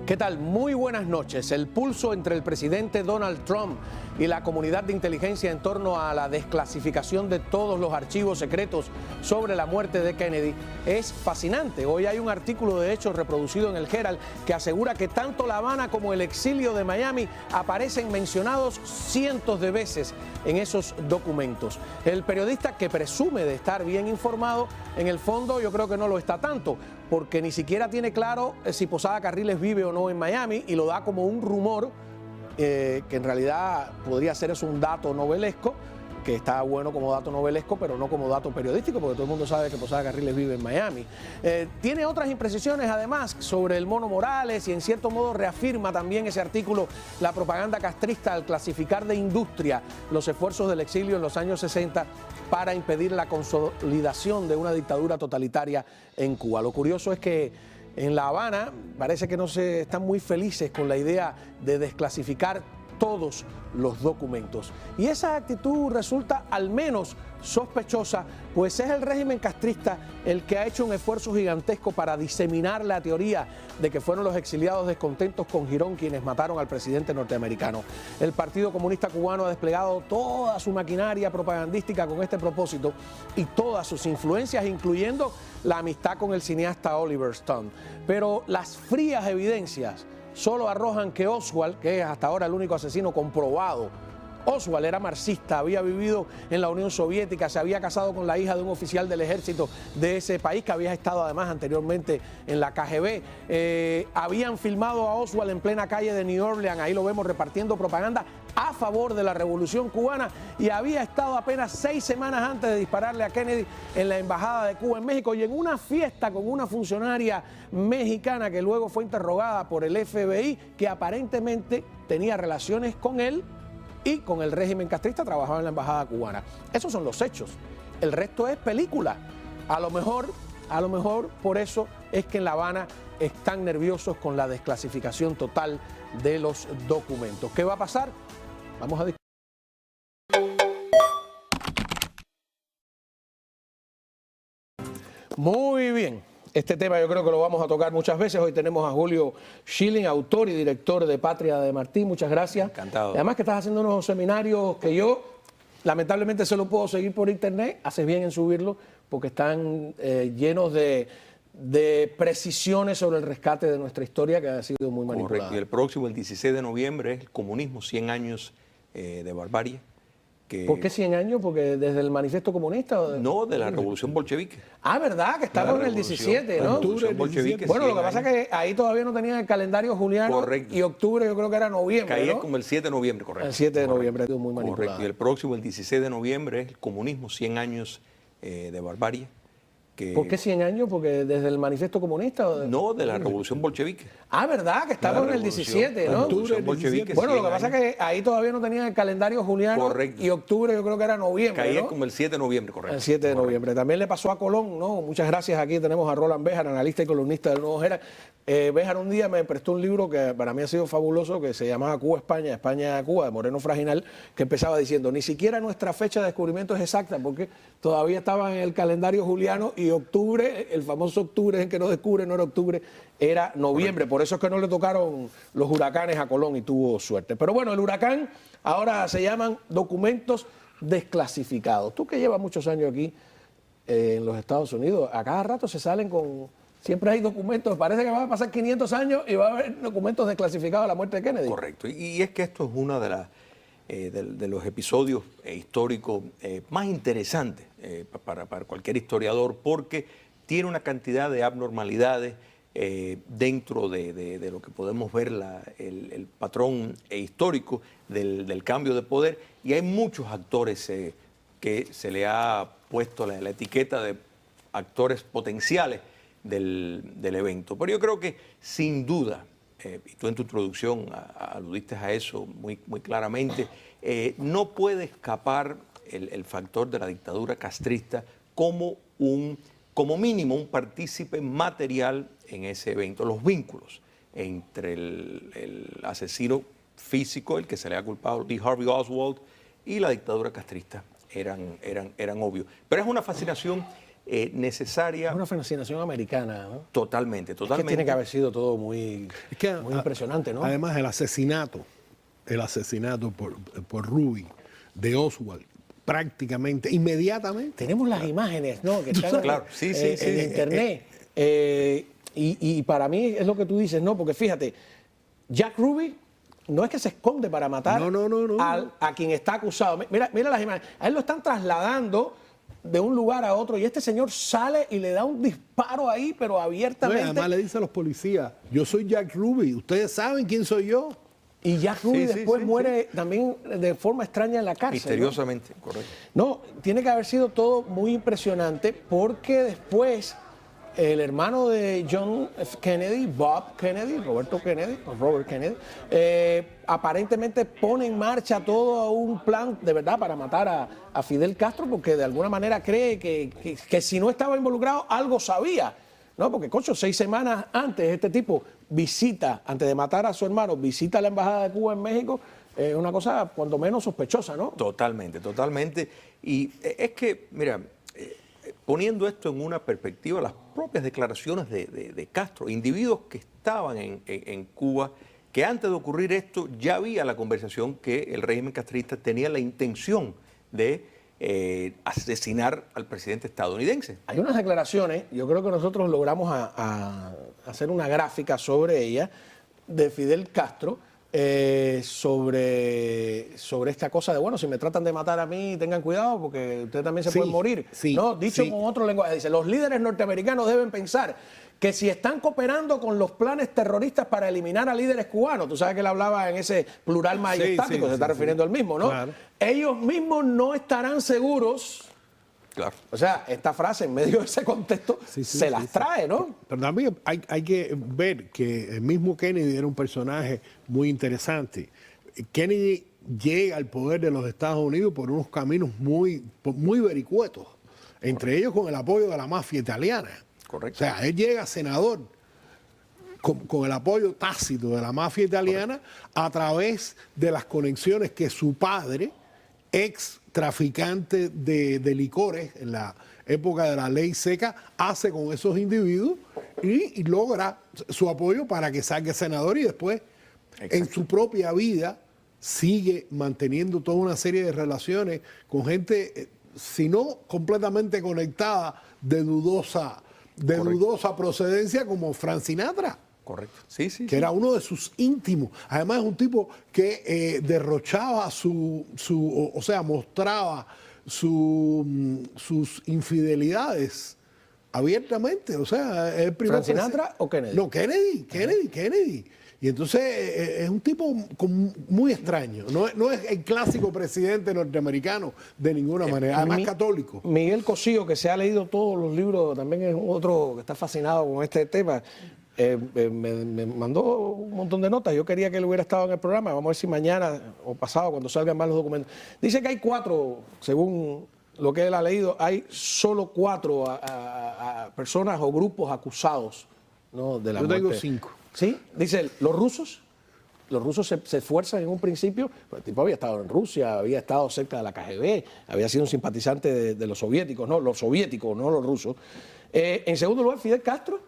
¿Qué tal? Muy buenas noches. El pulso entre el presidente Donald Trump y la comunidad de inteligencia en torno a la desclasificación de todos los archivos secretos sobre la muerte de Kennedy es fascinante. Hoy hay un artículo de hecho reproducido en el Herald que asegura que tanto La Habana como el exilio de Miami aparecen mencionados cientos de veces en esos documentos. El periodista, que presume de estar bien informado, en el fondo yo creo que no lo está tanto, porque ni siquiera tiene claro si Posada Carriles vive o no en Miami y lo da como un rumor que en realidad podría ser eso un dato novelesco, que está bueno como dato novelesco, pero no como dato periodístico, porque todo el mundo sabe que Posada Carriles vive en Miami. Tiene otras imprecisiones además sobre el Mono Morales y en cierto modo reafirma también ese artículo la propaganda castrista al clasificar de industria los esfuerzos del exilio en los años 60 para impedir la consolidación de una dictadura totalitaria en Cuba. Lo curioso es que en La Habana parece que no se están muy felices con la idea de desclasificar todos los documentos. Y esa actitud resulta al menos sospechosa, pues es el régimen castrista el que ha hecho un esfuerzo gigantesco para diseminar la teoría de que fueron los exiliados descontentos con Girón quienes mataron al presidente norteamericano. El Partido Comunista Cubano ha desplegado toda su maquinaria propagandística con este propósito y todas sus influencias, incluyendo la amistad con el cineasta Oliver Stone. Pero las frías evidencias solo arrojan que Oswald, que es hasta ahora el único asesino comprobado, Oswald era marxista, había vivido en la Unión Soviética, se había casado con la hija de un oficial del ejército de ese país que había estado además anteriormente en la KGB. Habían filmado a Oswald en plena calle de New Orleans, ahí lo vemos repartiendo propaganda a favor de la Revolución Cubana, y había estado apenas 6 semanas antes de dispararle a Kennedy en la Embajada de Cuba en México y en una fiesta con una funcionaria mexicana que luego fue interrogada por el FBI, que aparentemente tenía relaciones con él y con el régimen castrista, trabajaba en la embajada cubana. Esos son los hechos. El resto es película. A lo mejor por eso es que en La Habana están nerviosos con la desclasificación total de los documentos. ¿Qué va a pasar? Vamos a discutir. Muy bien. Este tema yo creo que lo vamos a tocar muchas veces. Hoy tenemos a Julio Schilling, autor y director de Patria de Martí. Muchas gracias. Encantado. Además que estás haciendo unos seminarios que yo lamentablemente solo puedo seguir por internet. Haces bien en subirlo porque están llenos de precisiones sobre el rescate de nuestra historia que ha sido muy manipulada. Correcto. Y el próximo, el 16 de noviembre, es el comunismo, 100 años de barbarie. ¿Por qué 100 años? ¿Porque desde el manifiesto comunista? No, de la revolución bolchevique. Ah, ¿verdad? Que estamos en el 17, ¿no? Octubre bolchevique. Bueno, lo que pasa es que ahí todavía no tenían el calendario juliano. Correcto. Y octubre yo creo que era noviembre, Caía ¿no? como el 7 de noviembre, correcto. El 7 de noviembre, ha sido muy manipulado. Correcto. Y el próximo, el 16 de noviembre, es el comunismo, 100 años de barbarie. ¿Por qué 100 años? ¿Porque desde el manifiesto comunista? No, de la revolución bolchevique. Ah, ¿verdad? Que estamos en el 17, ¿no? Octubre bolchevique. Bueno, lo que pasa es que ahí todavía no tenían el calendario juliano. Correcto. Y octubre yo creo que era noviembre, Caía ¿no? como el 7 de noviembre, correcto. El 7 de noviembre. También le pasó a Colón, ¿no? Muchas gracias. Aquí tenemos a Roland Béjar, analista y columnista del Nuevo Herald. Béjar un día me prestó un libro que para mí ha sido fabuloso, que se llamaba Cuba, España, España, Cuba, de Moreno Fraginal, que empezaba diciendo, ni siquiera nuestra fecha de descubrimiento es exacta, porque todavía estaba en el calendario juliano y octubre, el famoso octubre en que no descubre, no era octubre, era noviembre. Por eso es que no le tocaron los huracanes a Colón y tuvo suerte. Pero bueno, el huracán ahora se llaman documentos desclasificados. Tú que llevas muchos años aquí en los Estados Unidos, a cada rato se salen con... Siempre hay documentos, parece que van a pasar 500 años y va a haber documentos desclasificados de la muerte de Kennedy. Correcto, y es que esto es uno de los episodios históricos más interesantes para cualquier historiador, porque tiene una cantidad de abnormalidades dentro de lo que podemos ver el patrón histórico del cambio de poder, y hay muchos actores que se le ha puesto la etiqueta de actores potenciales del evento. Pero yo creo que sin duda, y tú en tu introducción aludiste a eso muy claramente, no puede escapar el factor de la dictadura castrista como mínimo un partícipe material en ese evento. Los vínculos entre el asesino físico, el que se le ha culpado, Lee Harvey Oswald, y la dictadura castrista eran obvios. Pero es una fascinación necesaria. Es una fascinación americana, ¿no? Totalmente, Es que tiene que haber sido todo muy impresionante, ¿no? Además, el asesinato por Ruby de Oswald, prácticamente, inmediatamente. Tenemos las imágenes, ¿no? Que están claro, en internet. Y para mí es lo que tú dices, ¿no? Porque fíjate, Jack Ruby no es que se esconde para matar a quien está acusado. Mira las imágenes. A él lo están trasladando de un lugar a otro y este señor sale y le da un disparo ahí, pero abiertamente. Además le dice a los policías, yo soy Jack Ruby, ustedes saben quién soy yo. Y Jack Ruby después muere también de forma extraña en la cárcel. Misteriosamente, ¿no? Correcto. No, tiene que haber sido todo muy impresionante porque después el hermano de John F. Kennedy, Bob Kennedy, Robert Kennedy, aparentemente pone en marcha todo un plan de verdad para matar a Fidel Castro porque de alguna manera cree que si no estaba involucrado algo sabía. No, porque, concho, 6 semanas antes este tipo visita, antes de matar a su hermano, visita la Embajada de Cuba en México, es una cosa cuando menos sospechosa, ¿no? Totalmente, totalmente. Y es que, mira, poniendo esto en una perspectiva, las propias declaraciones de Castro, individuos que estaban en Cuba, que antes de ocurrir esto ya había la conversación que el régimen castrista tenía la intención de asesinar al presidente estadounidense. Hay unas declaraciones, yo creo que nosotros logramos hacer una gráfica sobre ella, de Fidel Castro, sobre esta cosa de, bueno, si me tratan de matar a mí, tengan cuidado porque ustedes también se pueden morir. ¿No? Dicho con otro lenguaje, dice, los líderes norteamericanos deben pensar que si están cooperando con los planes terroristas para eliminar a líderes cubanos, tú sabes que él hablaba en ese plural majestático, se está refiriendo al mismo, ¿no? Claro. Ellos mismos no estarán seguros. Claro. O sea, esta frase en medio de ese contexto se las trae, ¿no? Pero también hay que ver que el mismo Kennedy era un personaje muy interesante. Kennedy llega al poder de los Estados Unidos por unos caminos muy vericuetos, entre ellos con el apoyo de la mafia italiana. Correcto. O sea, él llega senador con el apoyo tácito de la mafia italiana a través de las conexiones que su padre, ex traficante de licores en la época de la ley seca, hace con esos individuos y logra su apoyo para que salga senador y después en su propia vida sigue manteniendo toda una serie de relaciones con gente, si no completamente conectada, de dudosa procedencia como Frank Sinatra. Correcto. Que era uno de sus íntimos. Además es un tipo que derrochaba mostraba sus infidelidades abiertamente. O sea, el ¿Frank Sinatra o Kennedy? No, Kennedy. Y entonces es un tipo muy extraño. No es el clásico presidente norteamericano de ninguna manera. Además católico. Miguel Cosío, que se ha leído todos los libros, también es otro que está fascinado con este tema. Me mandó un montón de notas. Yo quería que él hubiera estado en el programa. Vamos a ver si mañana o pasado, cuando salgan más los documentos. Dice que hay 4, según lo que él ha leído, hay solo 4 a personas o grupos acusados, ¿no? De la muerte. Yo tengo 5. Sí, dice él, los rusos se esfuerzan en un principio, pues el tipo había estado en Rusia, había estado cerca de la KGB, había sido un simpatizante de los soviéticos, no los rusos. En segundo lugar, Fidel Castro.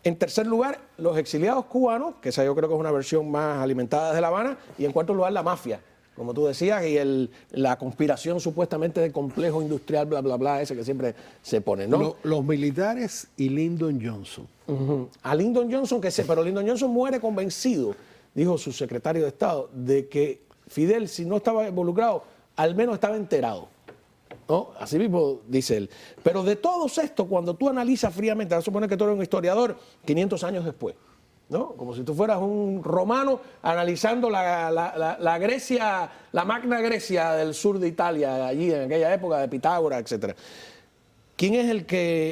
En tercer lugar, los exiliados cubanos, que esa yo creo que es una versión más alimentada desde La Habana. Y en cuarto lugar, la mafia, como tú decías, y la conspiración supuestamente del complejo industrial, bla, bla, bla, ese que siempre se pone, ¿no? Los militares y Lyndon Johnson. A Lyndon Johnson, pero Lyndon Johnson muere convencido, dijo su secretario de Estado, de que Fidel, si no estaba involucrado, al menos estaba enterado. ¿No? Así mismo dice él. Pero de todos estos, cuando tú analizas fríamente, vamos a suponer que tú eres un historiador 500 años después, ¿no? Como si tú fueras un romano analizando la Grecia, la Magna Grecia del sur de Italia, allí en aquella época de Pitágoras, etcétera. ¿Quién es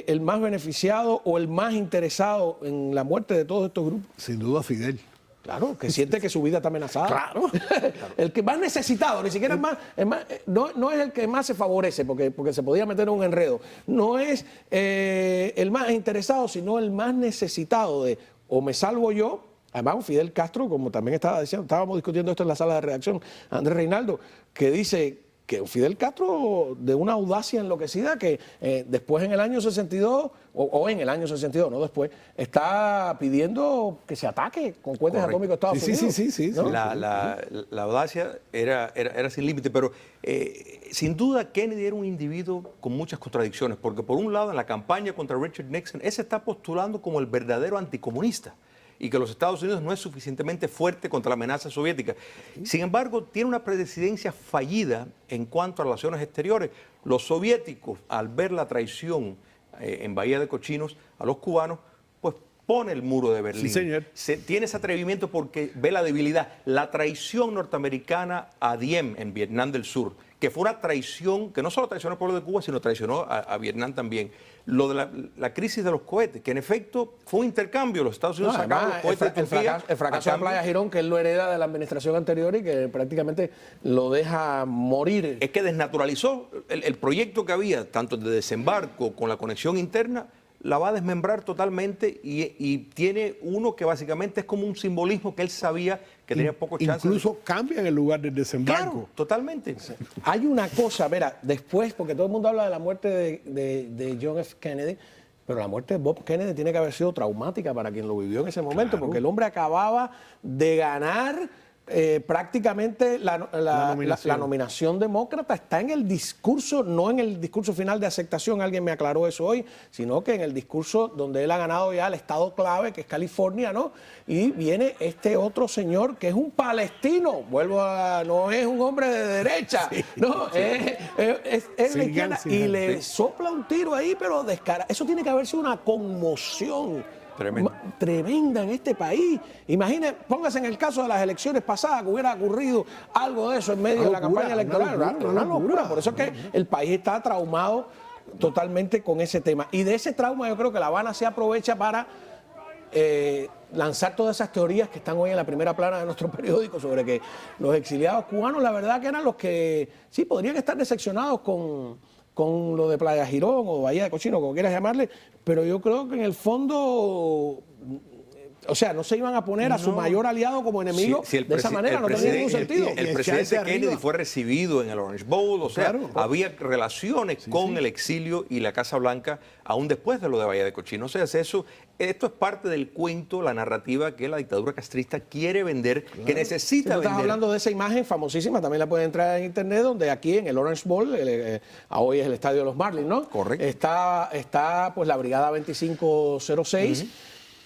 el más beneficiado o el más interesado en la muerte de todos estos grupos? Sin duda Fidel. Claro, que siente que su vida está amenazada. Claro. El que más necesitado, ni siquiera no es el que más se favorece, porque se podía meter en un enredo. No es el más interesado, sino el más necesitado de o me salvo yo. Además, Fidel Castro, como también estábamos discutiendo esto en la sala de redacción, Andrés Reinaldo, que dice que Fidel Castro, de una audacia enloquecida, que después en el año 62, o en el año 62, no después, está pidiendo que se ataque con cohetes atómicos a Estados Unidos. Sí. ¿no? La audacia era sin límite, pero sin duda Kennedy era un individuo con muchas contradicciones, porque por un lado en la campaña contra Richard Nixon, él se está postulando como el verdadero anticomunista, y que los Estados Unidos no es suficientemente fuerte contra la amenaza soviética. Sin embargo, tiene una presidencia fallida en cuanto a relaciones exteriores. Los soviéticos, al ver la traición en Bahía de Cochinos a los cubanos, pues pone el muro de Berlín. Sí, señor. Tiene ese atrevimiento porque ve la debilidad. La traición norteamericana a Diem en Vietnam del Sur, que fue una traición que no solo traicionó al pueblo de Cuba, sino traicionó a Vietnam también. Lo de la crisis de los cohetes, que en efecto fue un intercambio. Los Estados Unidos sacaron los cohetes de Turquía. El fracaso de Playa Girón, que él lo hereda de la administración anterior y que prácticamente lo deja morir. Es que desnaturalizó el proyecto que había, tanto de desembarco con la conexión interna, la va a desmembrar totalmente y tiene uno que básicamente es como un simbolismo que él sabía que tenía poco chance. Incluso cambian el lugar del desembarco. Claro, totalmente. Hay una cosa, verá, después, porque todo el mundo habla de la muerte de John F. Kennedy, pero la muerte de Bob Kennedy tiene que haber sido traumática para quien lo vivió en ese momento, porque el hombre acababa de ganar prácticamente la nominación demócrata. Está en el discurso, no en el discurso final de aceptación, alguien me aclaró eso hoy, sino que en el discurso donde él ha ganado ya el estado clave, que es California, ¿no? Y viene este otro señor que es un palestino, no es un hombre de derecha, ¿no? Es la izquierda, y le sopla un tiro ahí, pero descara. Eso tiene que haber sido una conmoción tremenda en este país. Imagine, póngase en el caso de las elecciones pasadas, que hubiera ocurrido algo de eso en medio de la campaña electoral. Una locura. Por eso es que el país está traumado totalmente con ese tema. Y de ese trauma yo creo que La Habana se aprovecha para lanzar todas esas teorías que están hoy en la primera plana de nuestro periódico sobre que los exiliados cubanos, la verdad que eran los que sí podrían estar decepcionados con lo de Playa Girón o Bahía de Cochinos, como quieras llamarle, pero yo creo que en el fondo, o sea, no se iban a poner a su mayor aliado como enemigo de esa manera, no tenía ningún sentido. El presidente Kennedy fue recibido en el Orange Bowl, o sea, había relaciones con el exilio y la Casa Blanca aún después de lo de Bahía de Cochinos. O sea, esto es parte del cuento, la narrativa que la dictadura castrista quiere vender, que necesita vender. Estás hablando de esa imagen famosísima, también la pueden entrar en internet, donde aquí en el Orange Bowl, hoy es el estadio de los Marlins, ¿no? Correcto. Está pues la Brigada 2506,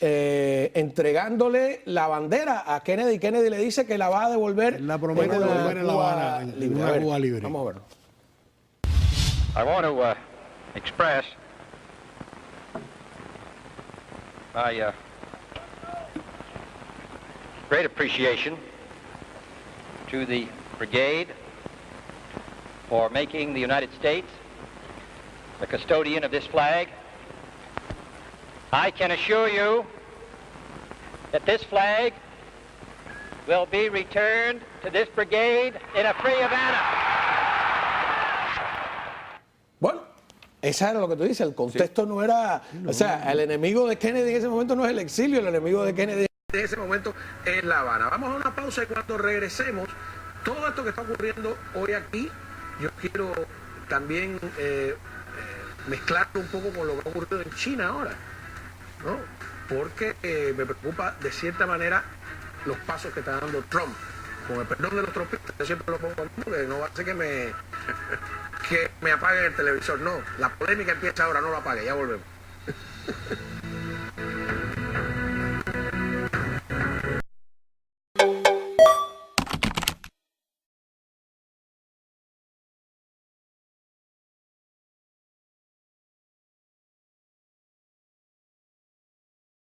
entregándole la bandera a Kennedy. Kennedy le dice que la va a devolver. La promete devolver en La Habana, en una Cuba libre. Vamos a verlo. I want to express my great appreciation to the brigade for making the United States the custodian of this flag. I can assure you that this flag will be returned to this brigade in a free Havana. Bueno, esa era lo que tú dices, el contexto no era, o sea, el enemigo de Kennedy en ese momento no es el exilio, el enemigo de Kennedy en ese momento es La Habana. Vamos a una pausa y cuando regresemos, todo esto que está ocurriendo hoy aquí, yo quiero también mezclarlo un poco con lo que ha ocurrido en China ahora, ¿no? Porque me preocupa de cierta manera los pasos que está dando Trump. Con el perdón de los trompistas, yo siempre lo pongo porque no va a ser que me apaguen el televisor. No, la polémica empieza ahora, no lo apague, ya volvemos.